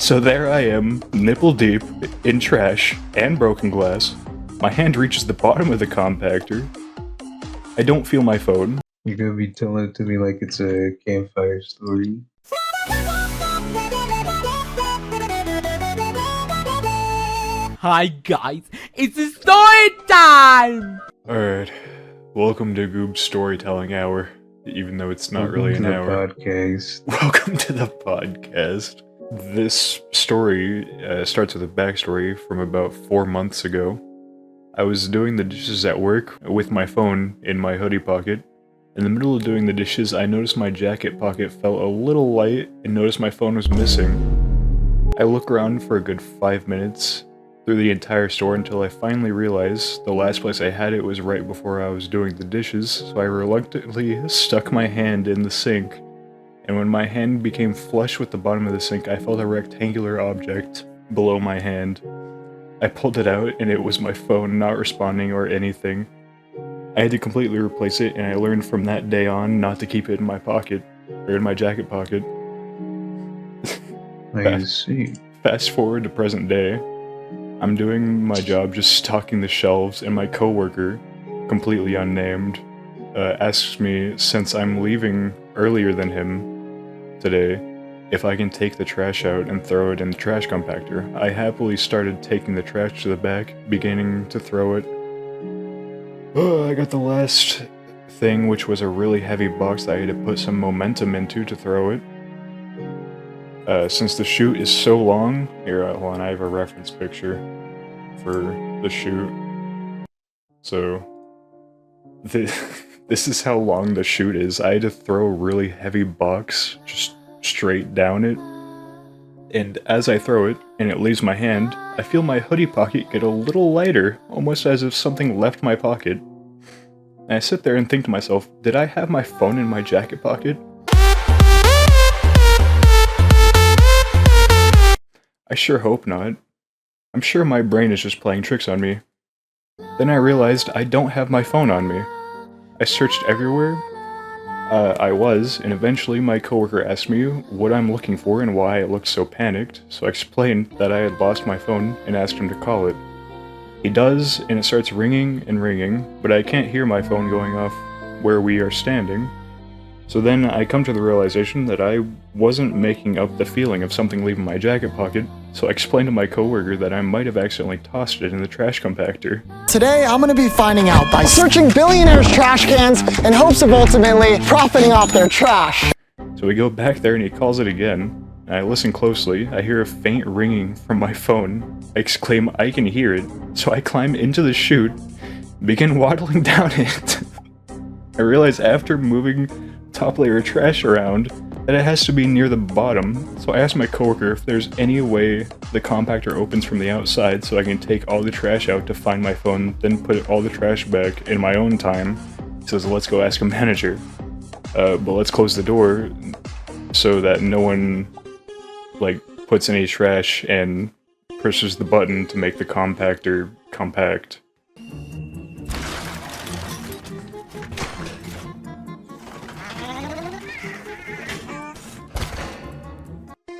So there I am, nipple deep, in trash and broken glass. My hand reaches the bottom of the compactor. I don't feel my phone. You're gonna be telling it to me like it's a campfire story. Hi guys, it's a story time! Alright, welcome to Goob's storytelling hour, even though it's not really an hour. Welcome to the podcast. Welcome to the podcast. This story starts with a backstory from about 4 months ago. I was doing the dishes at work with my phone in my hoodie pocket. In the middle of doing the dishes, I noticed my jacket pocket felt a little light and noticed my phone was missing. I look around for a good 5 minutes through the entire store until I finally realized the last place I had it was right before I was doing the dishes, so I reluctantly stuck my hand in the sink. And when my hand became flush with the bottom of the sink, I felt a rectangular object below my hand. I pulled it out and it was my phone not responding or anything. I had to completely replace it, and I learned from that day on not to keep it in my pocket, or in my jacket pocket. I see. Fast forward to present day. I'm doing my job just stocking the shelves, and my coworker, completely unnamed, asks me, since I'm leaving earlier than him today, if I can take the trash out and throw it in the trash compactor. I happily started taking the trash to the back, beginning to throw it. Oh, I got the last thing, which was a really heavy box that I had to put some momentum into to throw it. Since the chute is so long, here, hold on, I have a reference picture for the chute. So, this is how long the chute is. I had to throw a really heavy box just straight down it. And as I throw it, and it leaves my hand, I feel my hoodie pocket get a little lighter, almost as if something left my pocket. And I sit there and think to myself, did I have my phone in my jacket pocket? I sure hope not. I'm sure my brain is just playing tricks on me. Then I realized I don't have my phone on me. I searched everywhere. And eventually my coworker asked me what I'm looking for and why I looked so panicked, so I explained that I had lost my phone and asked him to call it. He does, and it starts ringing and ringing, but I can't hear my phone going off where we are standing. So then I come to the realization that I wasn't making up the feeling of something leaving my jacket pocket, so I explained to my coworker that I might have accidentally tossed it in the trash compactor. Today, I'm gonna be finding out by searching billionaires' trash cans in hopes of ultimately profiting off their trash. So we go back there and he calls it again. I listen closely. I hear a faint ringing from my phone. I exclaim, I can hear it. So I climb into the chute, begin waddling down it. I realize after moving top layer of trash around that it has to be near the bottom, so I asked my coworker if there's any way the compactor opens from the outside so I can take all the trash out to find my phone, then put all the trash back in my own time. He says, let's go ask a manager. But let's close the door so that no one, puts any trash and presses the button to make the compactor compact.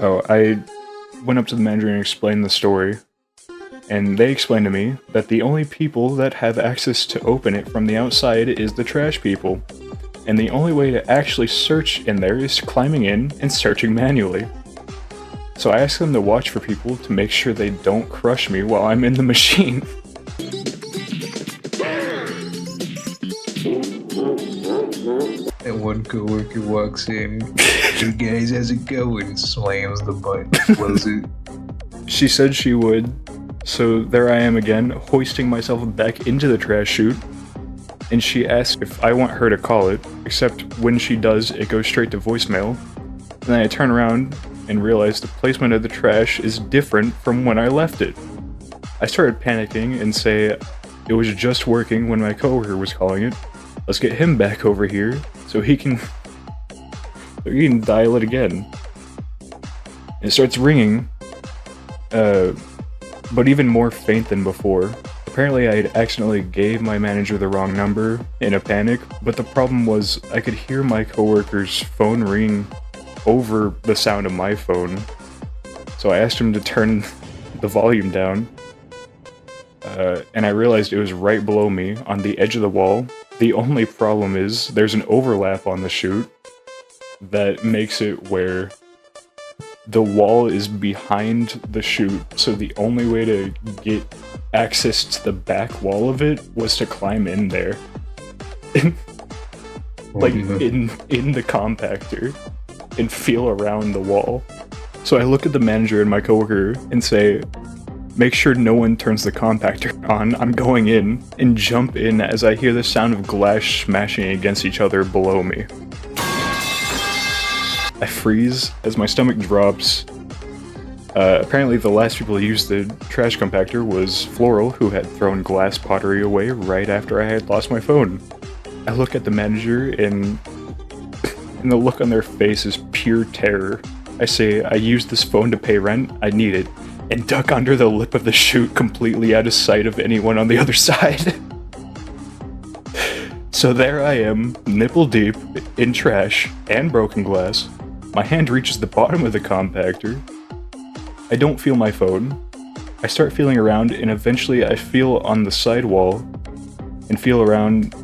Oh, I went up to the manager and explained the story, and they explained to me that the only people that have access to open it from the outside is the trash people, and the only way to actually search in there is climbing in and searching manually. So I asked them to watch for people to make sure they don't crush me while I'm in the machine. And one coworker walks in. Hey guys, how's it going? Slams the button, close it. She said she would, so there I am again, hoisting myself back into the trash chute, and she asked if I want her to call it, except when she does, it goes straight to voicemail. And then I turn around and realize the placement of the trash is different from when I left it. I started panicking and say it was just working when my coworker was calling it. Let's get him back over here so he can dial it again. It starts ringing, but even more faint than before. Apparently I had accidentally gave my manager the wrong number in a panic, but the problem was I could hear my coworker's phone ring over the sound of my phone. So I asked him to turn the volume down, and I realized it was right below me on the edge of the wall. The only problem is there's an overlap on the chute that makes it where the wall is behind the chute, so the only way to get access to the back wall of it was to climb in there. Like, in the compactor, and feel around the wall. So I look at the manager and my coworker and say, make sure no one turns the compactor on, I'm going in, and jump in as I hear the sound of glass smashing against each other below me. I freeze as my stomach drops. Apparently the last people to use the trash compactor was Floral, who had thrown glass pottery away right after I had lost my phone. I look at the manager and the look on their face is pure terror. I say, I used this phone to pay rent, I need it, and duck under the lip of the chute completely out of sight of anyone on the other side. So there I am, nipple deep, in trash and broken glass. My hand reaches the bottom of the compactor. I don't feel my phone. I start feeling around, and eventually I feel on the sidewall and feel around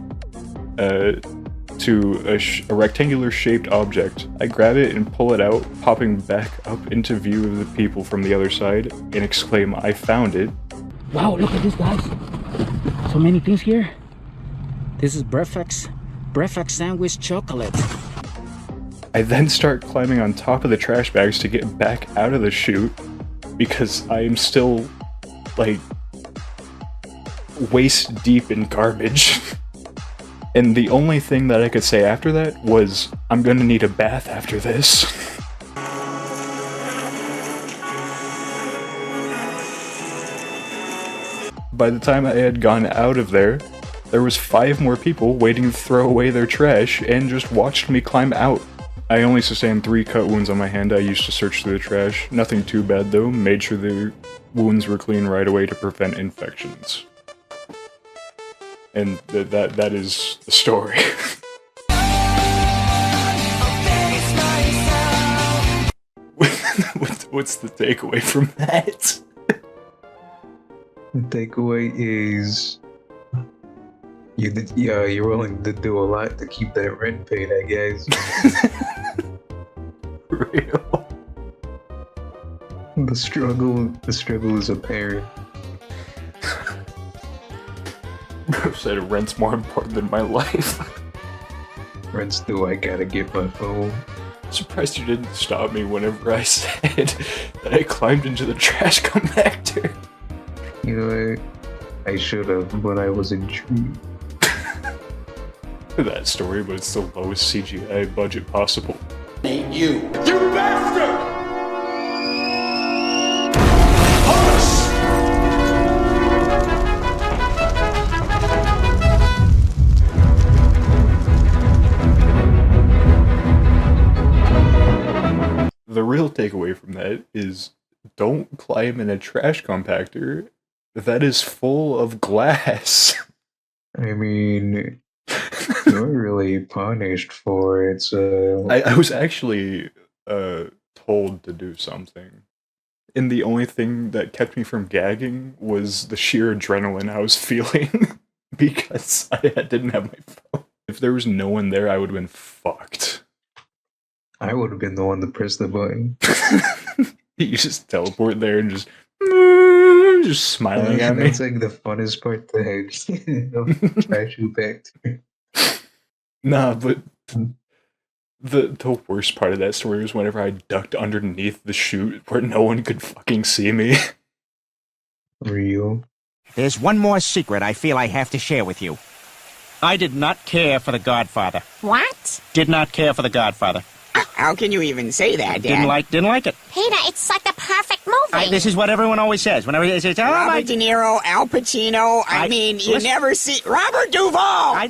to a rectangular shaped object. I grab it and pull it out, popping back up into view of the people from the other side, and exclaim, I found it. Wow, look at this, guys. So many things here. This is breakfast sandwich chocolate. I then start climbing on top of the trash bags to get back out of the chute, because I am still, like, waist deep in garbage. And the only thing that I could say after that was, I'm gonna need a bath after this. By the time I had gone out of there was 5 more people waiting to throw away their trash and just watched me climb out. I only sustained 3 cut wounds on my hand. I used to search through the trash. Nothing too bad though, made sure the wounds were clean right away to prevent infections. And that is the story. What's the takeaway from that? The takeaway is you're willing to do a lot to keep that rent paid, I guess. Real. The struggle is apparent. Bro said rent's more important than my life. Rent's due, I gotta get my phone. Surprised you didn't stop me whenever I said that I climbed into the trash compactor. You know what? I should have, but I was intrigued. That story, but it's the lowest CGI budget possible. You bastard! The real takeaway from that is don't climb in a trash compactor that is full of glass. I mean, you're really punished for it, so... I was actually told to do something. And the only thing that kept me from gagging was the sheer adrenaline I was feeling because I didn't have my phone. If there was no one there, I would have been fucked. I would have been the one to press the button. You just teleport there and just smiling at me. That's like the funnest part to trash you back to. Nah, but the worst part of that story was whenever I ducked underneath the chute where no one could fucking see me. Real. There's one more secret I feel I have to share with you. I did not care for The Godfather. What? Did not care for The Godfather. How can you even say that, Dad? Didn't like it. Peter, it's like the perfect movie. This is what everyone always says. Whenever they say, Robert De Niro, Al Pacino. I mean, you never see Robert Duvall.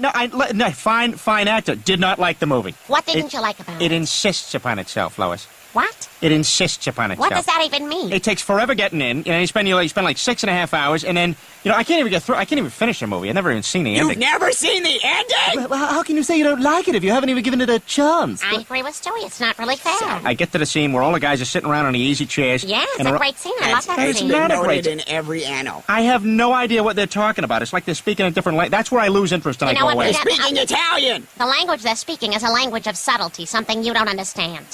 No, fine actor. Did not like the movie. What didn't you like about it? It insists upon itself, Lois. What? It insists upon itself. What does that even mean? It takes forever getting in, and you spend like 6.5 hours, and then, I can't even get through. I can't even finish the movie. I've never even seen the ending. You've never seen the ending? Well, how can you say you don't like it if you haven't even given it a chance? I agree with Stewie. It's not really fair. I get to the scene where all the guys are sitting around on the easy chairs. Yeah, it's and a they're- great scene. I love that It's scene. not a Noted great in every anno. I have no idea what they're talking about. It's like they're speaking a different language. That's where I lose interest and You I know go what, away. Peter? Speaking Italian! The language they're speaking is a language of subtlety, something you don't understand.